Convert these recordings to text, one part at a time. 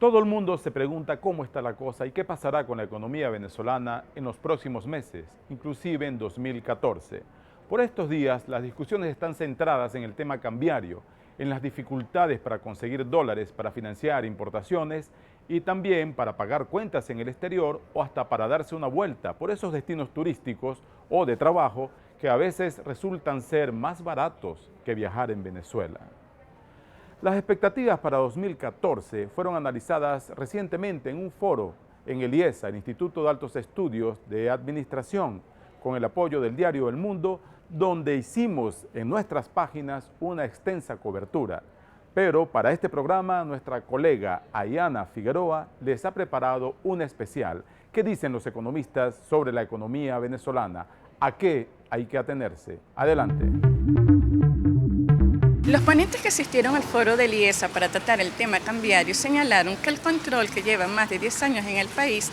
Todo el mundo se pregunta cómo está la cosa y qué pasará con la economía venezolana en los próximos meses, inclusive en 2014. Por estos días, las discusiones están centradas en el tema cambiario, en las dificultades para conseguir dólares para financiar importaciones y también para pagar cuentas en el exterior o hasta para darse una vuelta por esos destinos turísticos o de trabajo que a veces resultan ser más baratos que viajar en Venezuela. Las expectativas para 2014 fueron analizadas recientemente en un foro en el IESA, el Instituto de Altos Estudios de Administración, con el apoyo del diario El Mundo, donde hicimos en nuestras páginas una extensa cobertura. Pero para este programa, nuestra colega Ayana Figueroa les ha preparado un especial. ¿Qué dicen los economistas sobre la economía venezolana? ¿A qué hay que atenerse? Adelante. Los ponentes que asistieron al foro del IESA para tratar el tema cambiario señalaron que el control que lleva más de 10 años en el país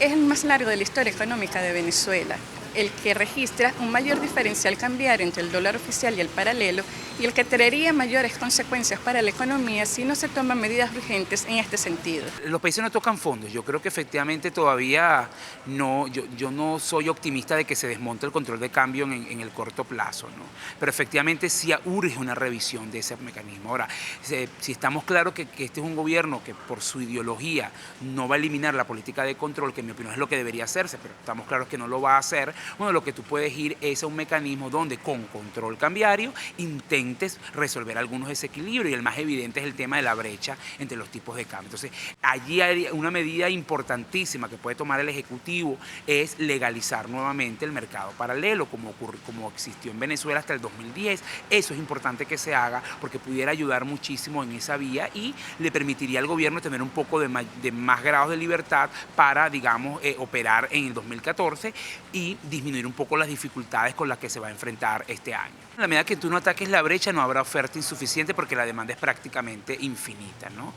es el más largo de la historia económica de Venezuela, el que registra un mayor diferencial cambiario entre el dólar oficial y el paralelo y el que traería mayores consecuencias para la economía si no se toman medidas urgentes en este sentido. Los países no tocan fondos. Yo creo que efectivamente todavía no, yo no soy optimista de que se desmonte el control de cambio en el corto plazo, ¿no? Pero efectivamente sí urge una revisión de ese mecanismo. Ahora, si estamos claros que este es un gobierno que por su ideología no va a eliminar la política de control, que en mi opinión es lo que debería hacerse, pero estamos claros que no lo va a hacer, bueno, lo que tú puedes ir es a un mecanismo donde con control cambiario intentes resolver algunos desequilibrios, y el más evidente es el tema de la brecha entre los tipos de cambio. Entonces, allí hay una medida importantísima que puede tomar el Ejecutivo, es legalizar nuevamente el mercado paralelo, como existió en Venezuela hasta el 2010. Eso es importante que se haga porque pudiera ayudar muchísimo en esa vía y le permitiría al gobierno tener un poco de más grados de libertad para, digamos, operar en el 2014 y disminuir un poco las dificultades con las que se va a enfrentar este año. A la medida que tú no ataques la brecha, no habrá oferta insuficiente porque la demanda es prácticamente infinita, ¿no?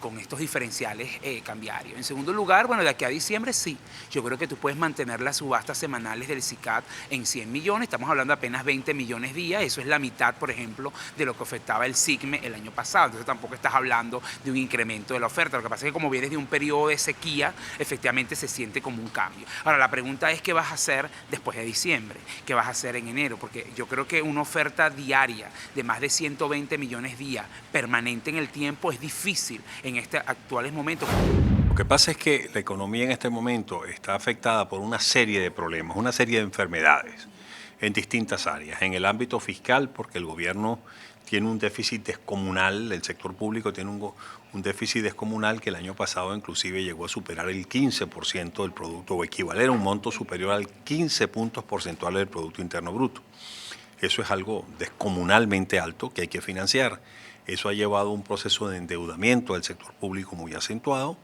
Con estos diferenciales cambiarios. En segundo lugar, bueno, de aquí a diciembre sí. Yo creo que tú puedes mantener las subastas semanales del SICAD en 100 millones. Estamos hablando de apenas 20 millones día. Eso es la mitad, por ejemplo, de lo que ofertaba el SICME el año pasado. Entonces tampoco estás hablando de un incremento de la oferta. Lo que pasa es que como vienes de un periodo de sequía, efectivamente se siente como un cambio. Ahora, la pregunta es qué vas a hacer después de diciembre, qué vas a hacer en enero, porque yo creo que una oferta diaria de más de 120 millones día permanente en el tiempo es difícil en estos actuales momentos. Lo que pasa es que la economía en este momento está afectada por una serie de problemas, una serie de enfermedades en distintas áreas. En el ámbito fiscal, porque el gobierno tiene un déficit descomunal, el sector público tiene un déficit descomunal que el año pasado inclusive llegó a superar el 15% del producto, o equivaler a un monto superior al 15 puntos porcentuales del Producto Interno Bruto. Eso es algo descomunalmente alto que hay que financiar. Eso ha llevado a un proceso de endeudamiento del sector público muy acentuado.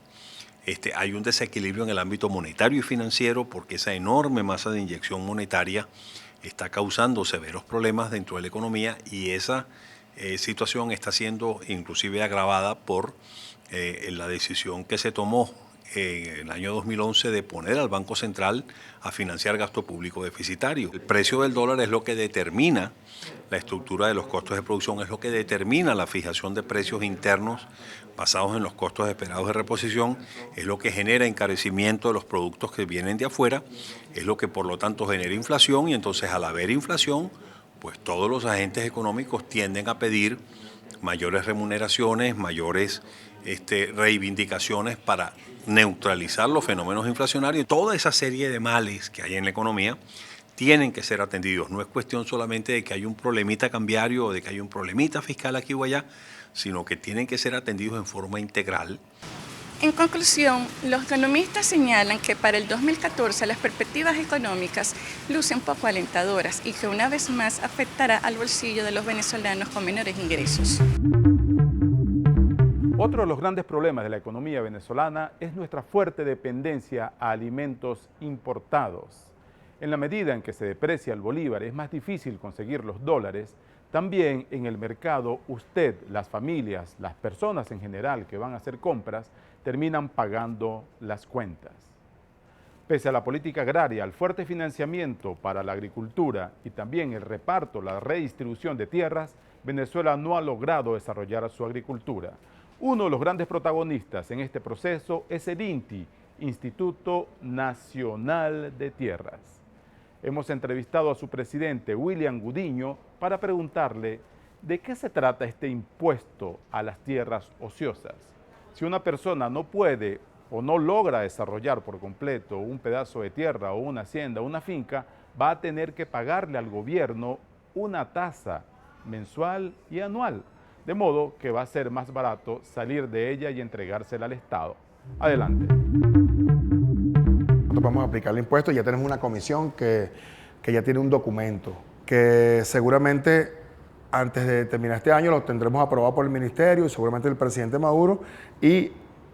Hay un desequilibrio en el ámbito monetario y financiero porque esa enorme masa de inyección monetaria está causando severos problemas dentro de la economía, y esa situación está siendo inclusive agravada por la decisión que se tomó en el año 2011 de poner al Banco Central a financiar gasto público deficitario. El precio del dólar es lo que determina la estructura de los costos de producción, es lo que determina la fijación de precios internos basados en los costos esperados de reposición, es lo que genera encarecimiento de los productos que vienen de afuera, es lo que por lo tanto genera inflación, y entonces al haber inflación, pues todos los agentes económicos tienden a pedir mayores remuneraciones, mayores reivindicaciones para neutralizar los fenómenos inflacionarios. Toda esa serie de males que hay en la economía tienen que ser atendidos. No es cuestión solamente de que hay un problemita cambiario o de que hay un problemita fiscal aquí o allá, sino que tienen que ser atendidos en forma integral. En conclusión, los economistas señalan que para el 2014 las perspectivas económicas lucen poco alentadoras y que una vez más afectará al bolsillo de los venezolanos con menores ingresos. Otro de los grandes problemas de la economía venezolana es nuestra fuerte dependencia a alimentos importados. En la medida en que se deprecia el bolívar, es más difícil conseguir los dólares. También en el mercado, usted, las familias, las personas en general que van a hacer compras, terminan pagando las cuentas. Pese a la política agraria, al fuerte financiamiento para la agricultura y también el reparto, la redistribución de tierras, Venezuela no ha logrado desarrollar su agricultura. Uno de los grandes protagonistas en este proceso es el INTI, Instituto Nacional de Tierras. Hemos entrevistado a su presidente, William Gudiño, para preguntarle de qué se trata este impuesto a las tierras ociosas. Si una persona no puede o no logra desarrollar por completo un pedazo de tierra o una hacienda o una finca, va a tener que pagarle al gobierno una tasa mensual y anual, de modo que va a ser más barato salir de ella y entregársela al Estado. Adelante. Nosotros vamos a aplicar el impuesto, ya tenemos una comisión que ya tiene un documento que seguramente antes de terminar este año lo tendremos aprobado por el Ministerio y seguramente el presidente Maduro, y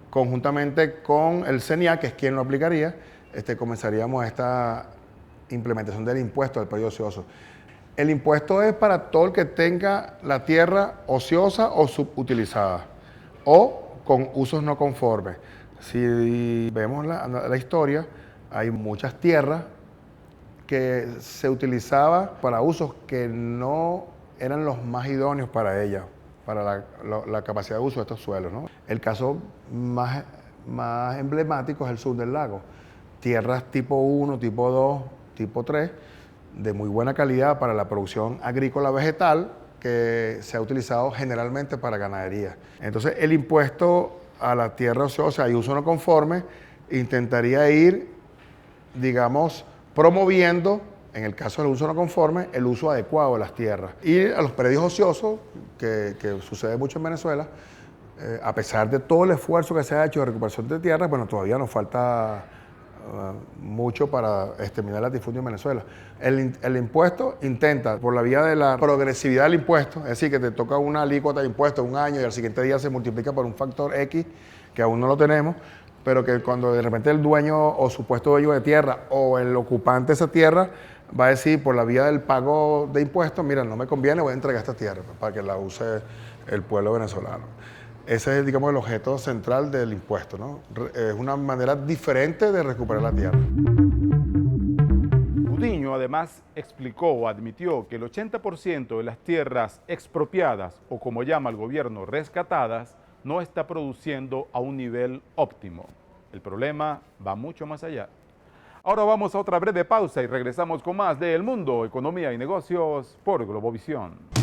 conjuntamente con el CENIAC, que es quien lo aplicaría, comenzaríamos esta implementación del impuesto al predio ocioso. El impuesto es para todo el que tenga la tierra ociosa o subutilizada o con usos no conformes. Si vemos la historia, hay muchas tierras que se utilizaban para usos que no eran los más idóneos para ellas, para la capacidad de uso de estos suelos, ¿no? El caso más emblemático es el sur del lago. Tierras tipo 1, tipo 2, tipo 3, de muy buena calidad para la producción agrícola vegetal, que se ha utilizado generalmente para ganadería. Entonces, el impuesto a la tierra ociosa y uso no conforme intentaría ir, digamos, promoviendo, en el caso del uso no conforme, el uso adecuado de las tierras. Y a los predios ociosos, que sucede mucho en Venezuela, a pesar de todo el esfuerzo que se ha hecho de recuperación de tierras, bueno, todavía nos falta mucho para exterminar el latifundio en Venezuela. El impuesto intenta, por la vía de la progresividad del impuesto, es decir, que te toca una alícuota de impuesto un año y al siguiente día se multiplica por un factor X, que aún no lo tenemos, pero que cuando de repente el dueño o supuesto dueño de tierra o el ocupante de esa tierra va a decir por la vía del pago de impuestos, mira, no me conviene, voy a entregar esta tierra para que la use el pueblo venezolano. Ese es, digamos, el objeto central del impuesto, ¿no? Es una manera diferente de recuperar la tierra. Gudiño además explicó o admitió que el 80% de las tierras expropiadas, o como llama el gobierno, rescatadas, no está produciendo a un nivel óptimo. El problema va mucho más allá. Ahora vamos a otra breve pausa y regresamos con más de El Mundo, Economía y Negocios por Globovisión.